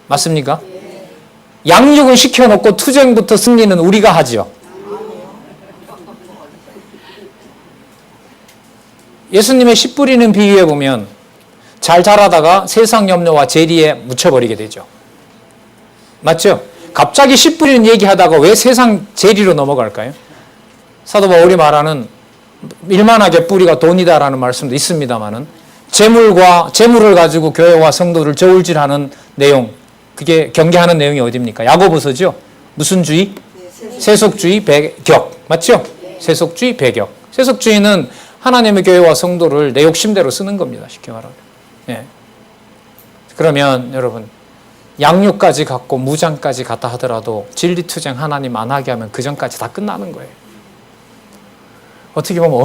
맞습니까? 양육은 시켜놓고 투쟁부터 승리는 우리가 하죠. 예수님의 씨 뿌리는 비유에 보면 잘 자라다가 세상 염려와 재리에 묻혀버리게 되죠. 맞죠? 갑자기 씨 뿌리는 얘기하다가 왜 세상 재리로 넘어갈까요? 사도 바울이 말하는 밀만하게 뿌리가 돈이다라는 말씀도 있습니다만은 재물을 가지고 교회와 성도를 저울질하는 내용, 그게 경계하는 내용이 어디입니까? 야고보서죠. 무슨 주의? 세속주의, 배격. 맞죠? 세속주의, 배격. 세속주의는 하나님의 교회와 성도를 내 욕심대로 쓰는 겁니다. 쉽게 말하면. 예. 그러면 여러분 양육까지 갖고 무장까지 갖다 하더라도 진리투쟁 하나님 안 하게 하면 그 전까지 다 끝나는 거예요. 어떻게 보면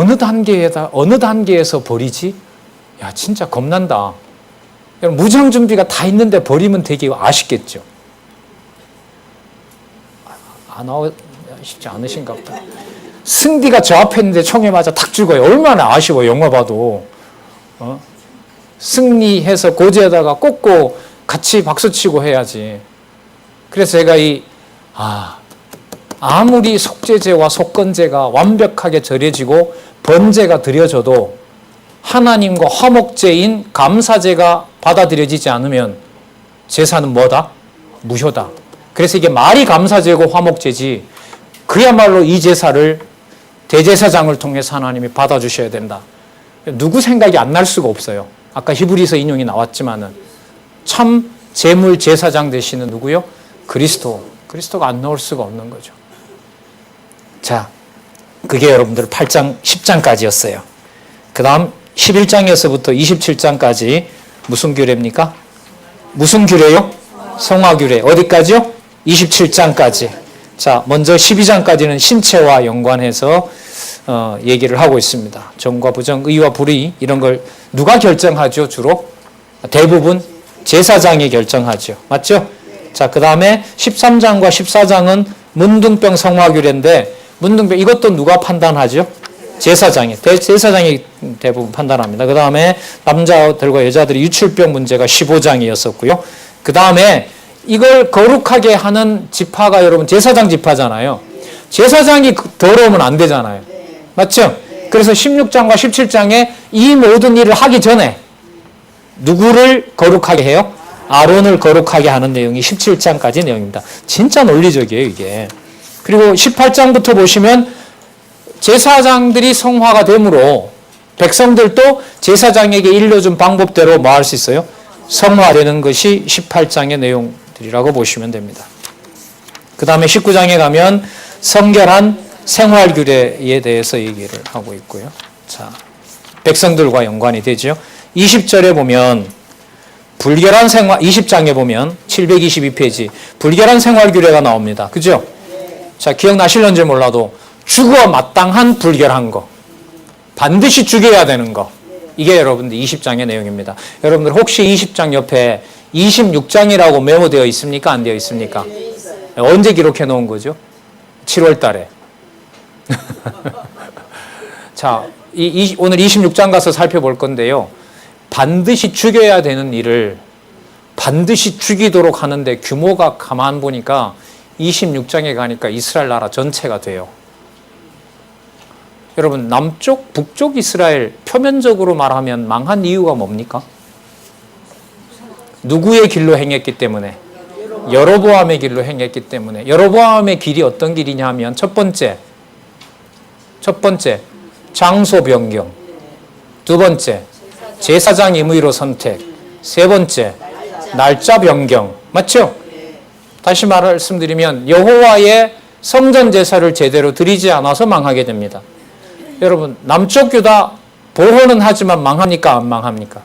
어느 단계에서 버리지? 야 진짜 겁난다. 여러분 무장 준비가 다 있는데 버리면 되게 아쉽겠죠. 안 나와 쉽지 않으신가 보다. 승디가 저 앞에 있는데 총에 맞아 탁 죽어요. 얼마나 아쉬워 영화 봐도. 승리해서 고지에다가 꽂고 같이 박수치고 해야지. 그래서 제가 아무리 속죄제와 속건제가 완벽하게 절여지고 번제가 드려져도 하나님과 화목제인 감사제가 받아들여지지 않으면 제사는 뭐다? 무효다. 그래서 이게 말이 감사제고 화목제지 그야말로 이 제사를 대제사장을 통해서 하나님이 받아주셔야 된다. 누구 생각이 안 날 수가 없어요. 아까 히브리서 인용이 나왔지만은 참 제물 제사장 되시는 누구요? 그리스도가 안 나올 수가 없는 거죠. 자, 그게 여러분들 8장, 10장까지였어요. 그 다음 11장에서부터 27장까지 무슨 규례입니까? 무슨 규례요? 성화규례. 어디까지요? 27장까지. 자, 먼저 12장까지는 신체와 연관해서 얘기를 하고 있습니다. 정과 부정, 의와 불의 이런 걸 누가 결정하죠? 주로? 대부분 제사장이 결정하죠. 맞죠? 자, 그 다음에 13장과 14장은 문둥병 성화규례인데 문둥병 이것도 누가 판단하죠? 제사장이. 제사장이 대부분 판단합니다. 그 다음에 남자들과 여자들이 유출병 문제가 15장이었었고요. 그 다음에 이걸 거룩하게 하는 지파가 여러분 제사장 지파잖아요. 제사장이 더러우면 안 되잖아요. 맞죠? 그래서 16장과 17장에 이 모든 일을 하기 전에 누구를 거룩하게 해요? 아론을 거룩하게 하는 내용이 17장까지 내용입니다. 진짜 논리적이에요, 이게. 그리고 18장부터 보시면 제사장들이 성화가 되므로 백성들도 제사장에게 일러준 방법대로 뭐 할 수 있어요? 성화되는 것이 18장의 내용들이라고 보시면 됩니다. 그 다음에 19장에 가면 성결한 생활규례에 대해서 얘기를 하고 있고요. 자, 백성들과 연관이 되죠. 20절에 보면 불결한 생활, 20장에 보면 722페이지 불결한 생활규례가 나옵니다. 그죠? 자, 기억나실런지 몰라도 죽어 마땅한 불결한 거, 반드시 죽여야 되는 거, 이게 여러분들 20장의 내용입니다. 여러분들 혹시 20장 옆에 26장이라고 메모되어 있습니까? 안 되어 있습니까? 언제 기록해 놓은 거죠? 7월 달에. 자, 오늘 26장 가서 살펴볼 건데요. 반드시 죽여야 되는 일을 반드시 죽이도록 하는데 규모가 가만 보니까 26장에 가니까 이스라엘 나라 전체가 돼요. 여러분, 남쪽, 북쪽 이스라엘 표면적으로 말하면 망한 이유가 뭡니까? 누구의 길로 행했기 때문에? 여로보암의 길로 행했기 때문에. 여로보암의 길이 어떤 길이냐 하면 첫 번째 장소 변경, 두 번째 제사장 임의로 선택, 세 번째 날짜 변경. 맞죠? 다시 말씀드리면 여호와의 성전 제사를 제대로 드리지 않아서 망하게 됩니다. 여러분, 남쪽 유다 보호는 하지만 망합니까? 안 망합니까?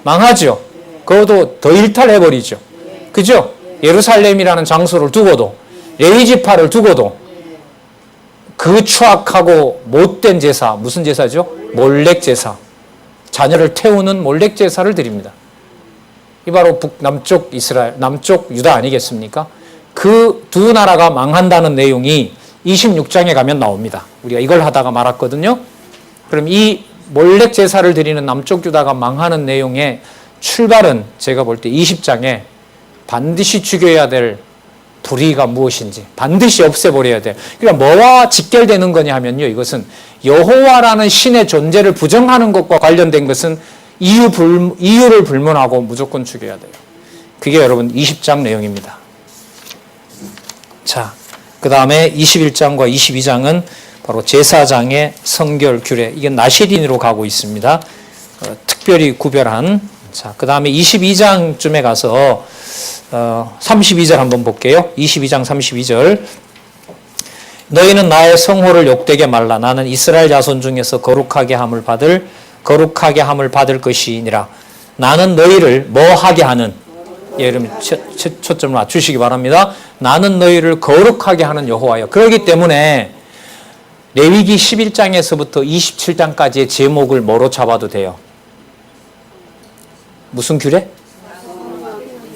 망하죠. 그것도 더 일탈해버리죠. 그죠? 예루살렘이라는 장소를 두고도, 레위지파를 두고도 그 추악하고 못된 제사, 무슨 제사죠? 몰렉 제사. 자녀를 태우는 몰렉 제사를 드립니다. 이 바로 남쪽 이스라엘, 남쪽 유다 아니겠습니까? 그 두 나라가 망한다는 내용이 26장에 가면 나옵니다. 우리가 이걸 하다가 말았거든요. 그럼 이 몰렉 제사를 드리는 남쪽 유다가 망하는 내용의 출발은 제가 볼 때 20장에 반드시 죽여야 될 불의가 무엇인지 반드시 없애버려야 돼. 그러니까 뭐와 직결되는 거냐 하면요. 이것은 여호와라는 신의 존재를 부정하는 것과 관련된 것은 이유를 불문하고 무조건 죽여야 돼요. 그게 여러분 20장 내용입니다. 자, 그 다음에 21장과 22장은 바로 제사장의 성결 규례. 이게 나시린으로 가고 있습니다. 특별히 구별한. 자, 그 다음에 22장쯤에 가서 32절 한번 볼게요. 22장 32절. 너희는 나의 성호를 욕되게 말라. 나는 이스라엘 자손 중에서 거룩하게 함을 받을 것이니라. 나는 너희를 뭐 하게 하는, 여러분 초점을 맞추시기 바랍니다. 나는 너희를 거룩하게 하는 여호와여. 그렇기 때문에 레위기 11장에서부터 27장까지의 제목을 뭐로 잡아도 돼요? 무슨 규례?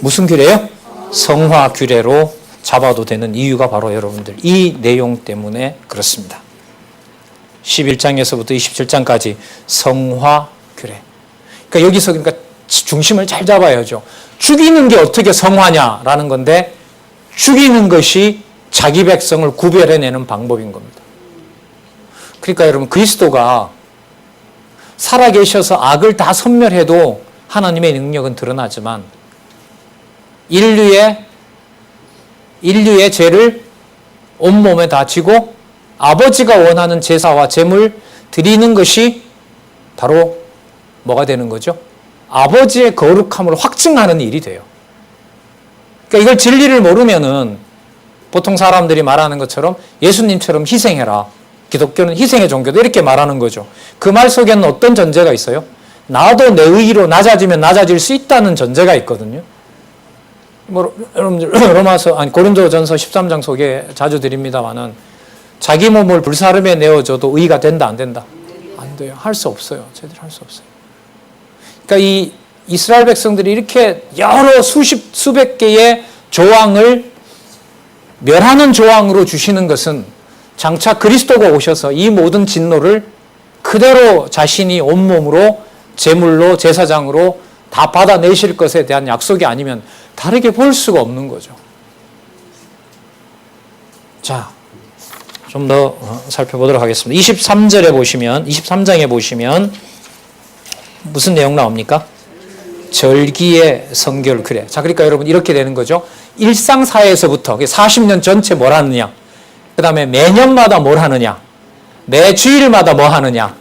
무슨 규례요? 성화 규례로 잡아도 되는 이유가 바로 여러분들 이 내용 때문에 그렇습니다. 11장에서부터 27장까지 성화 규례. 그러니까 여기서 중심을 잘 잡아야죠. 죽이는 게 어떻게 성화냐라는 건데 죽이는 것이 자기 백성을 구별해내는 방법인 겁니다. 그러니까 여러분 그리스도가 살아계셔서 악을 다 섬멸해도 하나님의 능력은 드러나지만 인류의 죄를 온몸에 다 지고 아버지가 원하는 제사와 제물 드리는 것이 바로 뭐가 되는 거죠? 아버지의 거룩함을 확증하는 일이 돼요. 그러니까 이걸 진리를 모르면은 보통 사람들이 말하는 것처럼 예수님처럼 희생해라. 기독교는 희생의 종교다. 이렇게 말하는 거죠. 그 말 속에는 어떤 전제가 있어요? 나도 내 의의로 낮아지면 낮아질 수 있다는 전제가 있거든요. 여러분들 고린도전서 13장 소개 자주 드립니다만은 자기 몸을 불사름에 내어줘도 의가 된다 안 된다? 안 돼요. 할 수 없어요. 제대로 할 수 없어요. 그러니까 이 이스라엘 백성들이 이렇게 여러 수백 개의 조항을 멸하는 조항으로 주시는 것은 장차 그리스도가 오셔서 이 모든 진노를 그대로 자신이 온몸으로 제물로 제사장으로 다 받아내실 것에 대한 약속이 아니면 다르게 볼 수가 없는 거죠. 자, 좀 더 살펴보도록 하겠습니다. 23장에 보시면 무슨 내용 나옵니까? 절기의 성결 규례. 자, 그러니까 여러분 이렇게 되는 거죠. 일상사회에서부터 40년 전체 뭘 하느냐, 그 다음에 매년마다 뭘 하느냐, 매 주일마다 뭐 하느냐,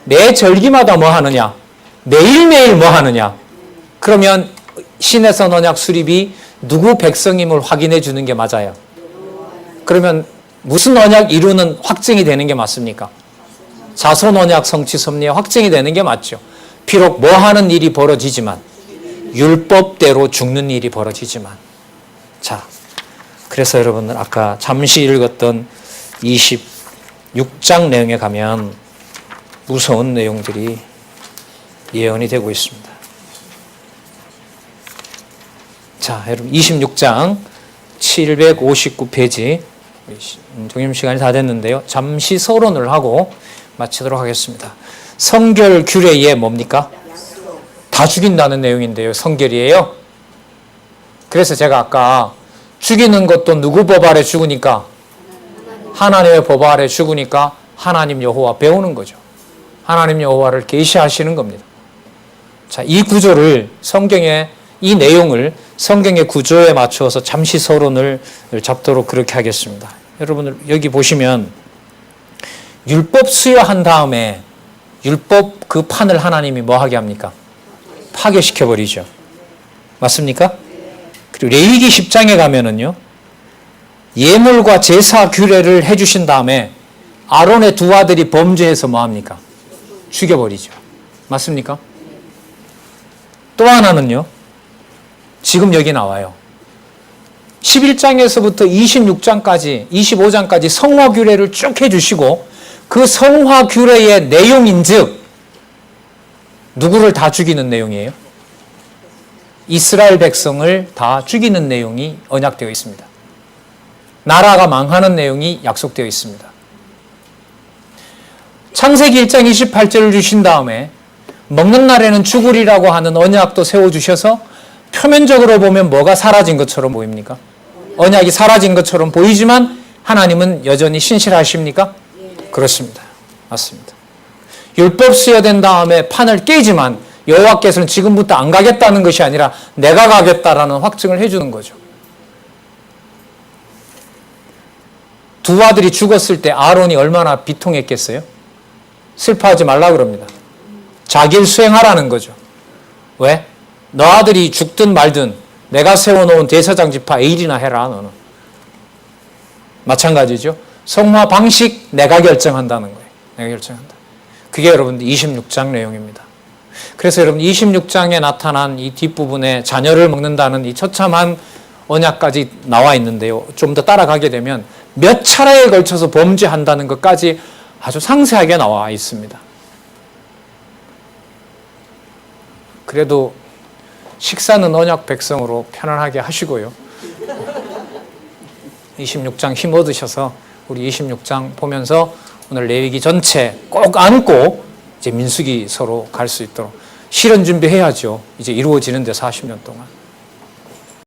매 절기마다 뭐 하느냐, 매일매일 뭐 하느냐. 그러면 신에서 언약 수립이 누구 백성임을 확인해 주는 게 맞아요. 그러면 무슨 언약 이루는 확증이 되는 게 맞습니까? 자손 언약 성취 섭리에 확증이 되는 게 맞죠. 비록 뭐 하는 일이 벌어지지만, 율법대로 죽는 일이 벌어지지만. 자, 그래서 여러분들 아까 잠시 읽었던 26장 내용에 가면 무서운 내용들이 예언이 되고 있습니다. 자, 여러분 26장 759페이지, 종임시간이 다 됐는데요. 잠시 서론을 하고 마치도록 하겠습니다. 성결 규례에 뭡니까? 다 죽인다는 내용인데요. 성결이에요. 그래서 제가 아까 죽이는 것도 누구 법 아래 죽으니까? 하나님의 법 아래 죽으니까 하나님 여호와 배우는 거죠. 하나님 여호와를 계시하시는 겁니다. 자, 이 구조를 성경의 이 내용을 성경의 구조에 맞추어서 잠시 서론을 잡도록 그렇게 하겠습니다. 여러분들 여기 보시면 율법 수여한 다음에 율법 그 판을 하나님이 뭐 하게 합니까? 파괴시켜버리죠. 맞습니까? 그리고 레위기 10장에 가면은요, 예물과 제사 규례를 해주신 다음에 아론의 두 아들이 범죄해서 뭐 합니까? 죽여버리죠. 맞습니까? 또 하나는요, 지금 여기 나와요. 11장에서부터 26장까지, 25장까지 성화 규례를 쭉 해주시고 그 성화 규례의 내용인즉 누구를 다 죽이는 내용이에요? 이스라엘 백성을 다 죽이는 내용이 언약되어 있습니다. 나라가 망하는 내용이 약속되어 있습니다. 창세기 1장 28절을 주신 다음에 먹는 날에는 죽으리라고 하는 언약도 세워주셔서 표면적으로 보면 뭐가 사라진 것처럼 보입니까? 언약이 사라진 것처럼 보이지만 하나님은 여전히 신실하십니까? 그렇습니다. 맞습니다. 율법 수여된 다음에 판을 깨지만 여호와께서는 지금부터 안 가겠다는 것이 아니라 내가 가겠다라는 확증을 해주는 거죠. 두 아들이 죽었을 때 아론이 얼마나 비통했겠어요? 슬퍼하지 말라 그럽니다. 자기를 수행하라는 거죠. 왜? 너 아들이 죽든 말든 내가 세워놓은 대사장 지파 A이나 해라 너는. 마찬가지죠. 성화 방식 내가 결정한다는 거예요. 내가 결정한다. 그게 여러분들 26장 내용입니다. 그래서 여러분 26장에 나타난 이 뒷부분에 자녀를 먹는다는 이 처참한 언약까지 나와 있는데요. 좀 더 따라가게 되면 몇 차례에 걸쳐서 범죄한다는 것까지 아주 상세하게 나와 있습니다. 그래도 식사는 언약 백성으로 편안하게 하시고요. 26장 힘 얻으셔서 우리 26장 보면서 오늘 레위기 전체 꼭 안고 이제 민수기서로 갈 수 있도록 실현 준비해야죠. 이제 이루어지는데 40년 동안.